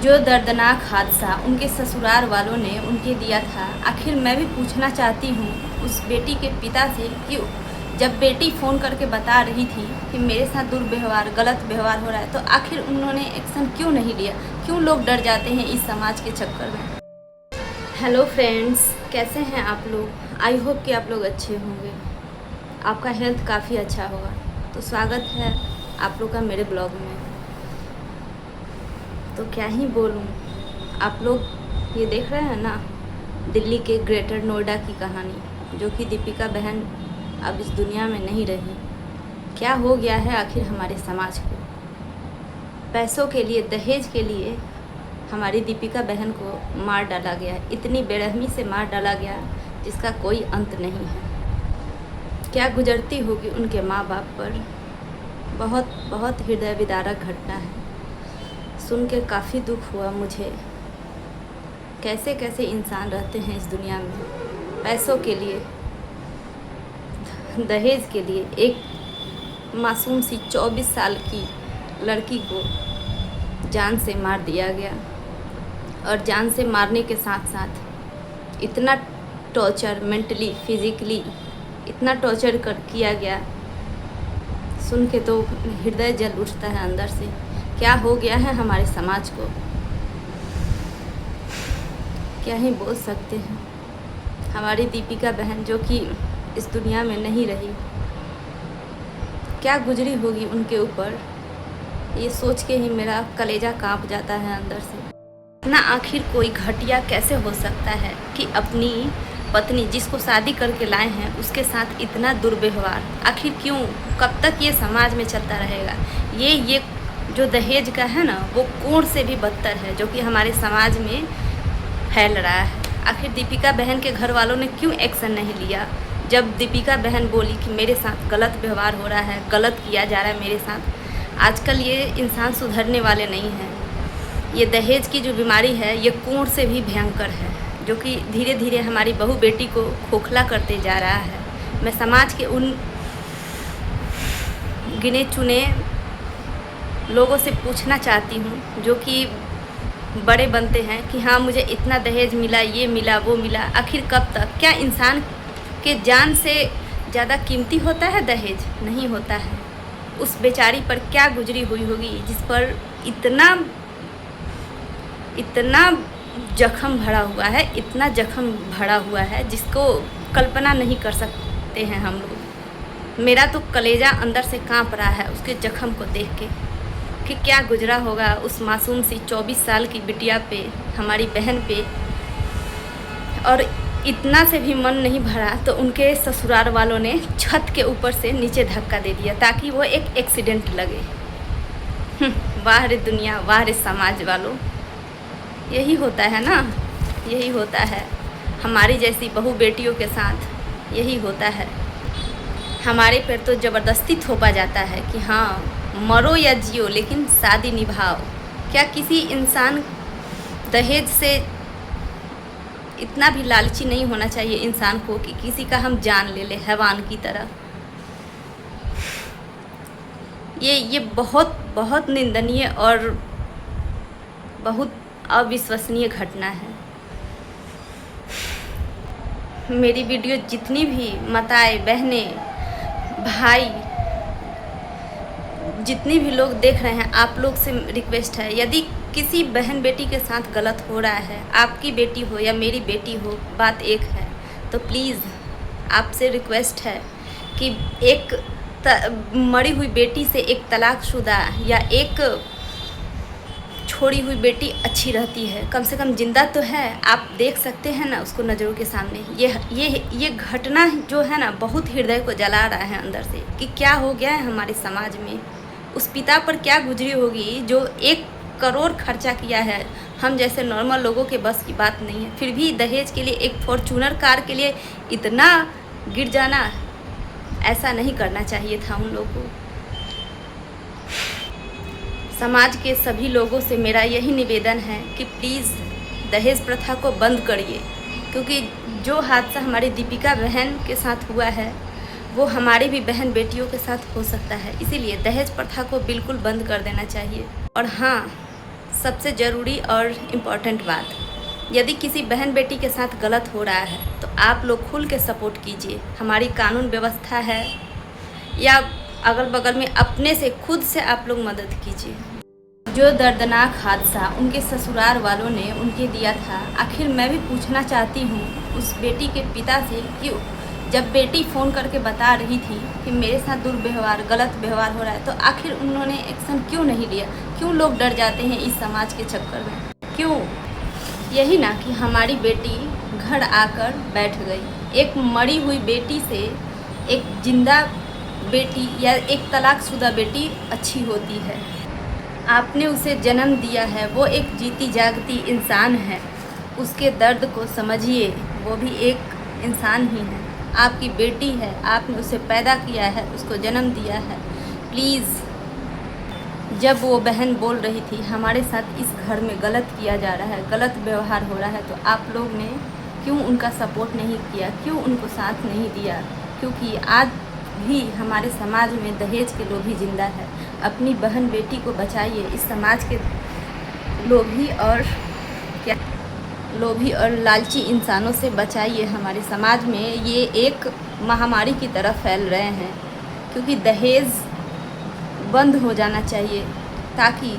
जो दर्दनाक हादसा उनके ससुराल वालों ने उनके दिया था, आखिर मैं भी पूछना चाहती हूँ उस बेटी के पिता से कि जब बेटी फ़ोन करके बता रही थी कि मेरे साथ दुर्व्यवहार, गलत व्यवहार हो रहा है, तो आखिर उन्होंने एक्शन क्यों नहीं लिया? क्यों लोग डर जाते हैं इस समाज के चक्कर में? हेलो फ्रेंड्स, कैसे हैं आप लोग? आई होप कि आप लोग अच्छे होंगे, आपका हेल्थ काफ़ी अच्छा होगा। तो स्वागत है आप लोग का मेरे ब्लॉग में। तो क्या ही बोलूँ, आप लोग ये देख रहे हैं ना, दिल्ली के ग्रेटर नोएडा की कहानी, जो कि दीपिका बहन अब इस दुनिया में नहीं रही। क्या हो गया है आखिर हमारे समाज को? पैसों के लिए, दहेज के लिए हमारी दीपिका बहन को मार डाला गया, इतनी बेरहमी से मार डाला गया जिसका कोई अंत नहीं है। क्या गुजरती होगी उनके माँ बाप पर। बहुत बहुत हृदय विदारक घटना है, सुन के काफ़ी दुख हुआ मुझे। कैसे कैसे इंसान रहते हैं इस दुनिया में, पैसों के लिए, दहेज के लिए। एक मासूम सी 24 साल की लड़की को जान से मार दिया गया, और जान से मारने के साथ साथ इतना टॉर्चर, मेंटली, फिजिकली इतना टॉर्चर किया गया, सुन के तो हृदय जल उठता है अंदर से। क्या हो गया है हमारे समाज को, क्या ही बोल सकते हैं। हमारी दीपिका बहन जो कि इस दुनिया में नहीं रही, क्या गुजरी होगी उनके ऊपर, ये सोच के ही मेरा कलेजा कांप जाता है अंदर से। ना आखिर कोई घटिया कैसे हो सकता है कि अपनी पत्नी, जिसको शादी करके लाए हैं, उसके साथ इतना दुर्व्यवहार? आखिर क्यों? कब तक ये समाज में चलता रहेगा? ये जो दहेज का है ना, वो कोढ़ से भी बदतर है, जो कि हमारे समाज में फैल रहा है। आखिर दीपिका बहन के घर वालों ने क्यों एक्शन नहीं लिया? जब दीपिका बहन बोली कि मेरे साथ गलत व्यवहार हो रहा है, गलत किया जा रहा है मेरे साथ। आजकल ये इंसान सुधरने वाले नहीं हैं। ये दहेज की जो बीमारी है, ये कोढ़ से भी भयंकर है, जो कि धीरे धीरे हमारी बहू बेटी को खोखला करते जा रहा है। मैं समाज के उन गिने चुने लोगों से पूछना चाहती हूँ जो कि बड़े बनते हैं कि हाँ मुझे इतना दहेज मिला, ये मिला, वो मिला। आखिर कब तक? क्या इंसान के जान से ज़्यादा कीमती होता है दहेज? नहीं होता है। उस बेचारी पर क्या गुजरी हुई होगी जिस पर इतना जख्म भरा हुआ है, इतना जख्म भरा हुआ है जिसको कल्पना नहीं कर सकते हैं हम लोग। मेरा तो कलेजा अंदर से कांप रहा है उसके जख्म को देख के कि क्या गुजरा होगा उस मासूम सी 24 साल की बिटिया पे, हमारी बहन पे। और इतना से भी मन नहीं भरा तो उनके ससुराल वालों ने छत के ऊपर से नीचे धक्का दे दिया ताकि वो एक एक्सीडेंट लगे। वाह रे दुनिया, वाह रे समाज वालों। यही होता है ना, यही होता है हमारी जैसी बहू बेटियों के साथ, यही होता है। हमारे पर तो ज़बरदस्ती थोपा जाता है कि हाँ मरो या जियो लेकिन शादी निभाओ। क्या किसी इंसान दहेज से इतना भी लालची नहीं होना चाहिए इंसान को कि किसी का हम जान ले ले हैवान की तरह? ये बहुत बहुत निंदनीय और बहुत अविश्वसनीय घटना है। मेरी वीडियो जितनी भी माताएं, बहनें, भाई, जितने भी लोग देख रहे हैं, आप लोग से रिक्वेस्ट है, यदि किसी बहन बेटी के साथ गलत हो रहा है, आपकी बेटी हो या मेरी बेटी हो, बात एक है, तो प्लीज़ आपसे रिक्वेस्ट है कि एक मरी हुई बेटी से एक तलाकशुदा या एक छोड़ी हुई बेटी अच्छी रहती है। कम से कम जिंदा तो है, आप देख सकते हैं ना उसको नज़रों के सामने। ये घटना जो है ना, बहुत हृदय को जला रहा है अंदर से कि क्या हो गया है हमारे समाज में। उस पिता पर क्या गुजरी होगी जो 1 करोड़ खर्चा किया है। हम जैसे नॉर्मल लोगों के बस की बात नहीं है, फिर भी दहेज के लिए, एक फॉर्चूनर कार के लिए इतना गिर जाना, ऐसा नहीं करना चाहिए था उन लोगों को। समाज के सभी लोगों से मेरा यही निवेदन है कि प्लीज़ दहेज प्रथा को बंद करिए, क्योंकि जो हादसा हमारी दीपिका बहन के साथ हुआ है वो हमारी भी बहन बेटियों के साथ हो सकता है। इसीलिए दहेज प्रथा को बिल्कुल बंद कर देना चाहिए। और हाँ, सबसे ज़रूरी और इम्पॉर्टेंट बात, यदि किसी बहन बेटी के साथ गलत हो रहा है तो आप लोग खुल के सपोर्ट कीजिए। हमारी कानून व्यवस्था है, या अगल बगल में अपने से खुद से आप लोग मदद कीजिए। जो दर्दनाक हादसा उनके ससुराल वालों ने उनके दिया था, आखिर मैं भी पूछना चाहती हूँ उस बेटी के पिता से कि जब बेटी फ़ोन करके बता रही थी कि मेरे साथ दुर्व्यवहार, गलत व्यवहार हो रहा है, तो आखिर उन्होंने एक्शन क्यों नहीं लिया? क्यों लोग डर जाते हैं इस समाज के चक्कर में? क्यों? यही ना कि हमारी बेटी घर आकर बैठ गई। एक मरी हुई बेटी से एक जिंदा बेटी या एक तलाकशुदा बेटी अच्छी होती है। आपने उसे जन्म दिया है, वो एक जीती जागती इंसान है, उसके दर्द को समझिए। वो भी एक इंसान ही है, आपकी बेटी है, आपने उसे पैदा किया है, उसको जन्म दिया है। प्लीज़, जब वो बहन बोल रही थी हमारे साथ इस घर में गलत किया जा रहा है, गलत व्यवहार हो रहा है, तो आप लोग ने क्यों उनका सपोर्ट नहीं किया? क्यों उनको साथ नहीं दिया? क्योंकि आज भी हमारे समाज में दहेज के लोभी जिंदा है। अपनी बहन बेटी को बचाइए, इस समाज के लोभी और लालची इंसानों से बचाइए। हमारे समाज में ये एक महामारी की तरह फैल रहे हैं, क्योंकि दहेज बंद हो जाना चाहिए, ताकि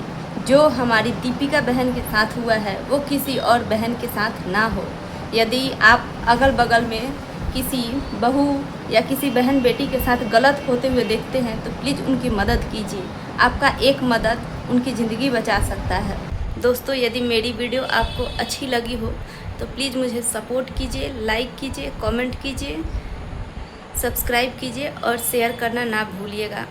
जो हमारी दीपिका बहन के साथ हुआ है वो किसी और बहन के साथ ना हो। यदि आप अगल बगल में किसी बहू या किसी बहन बेटी के साथ गलत होते हुए देखते हैं तो प्लीज़ उनकी मदद कीजिए। आपका एक मदद उनकी ज़िंदगी बचा सकता है। दोस्तों, यदि मेरी वीडियो आपको अच्छी लगी हो तो प्लीज़ मुझे सपोर्ट कीजिए, लाइक कीजिए, कमेंट कीजिए, सब्सक्राइब कीजिए और शेयर करना ना भूलिएगा।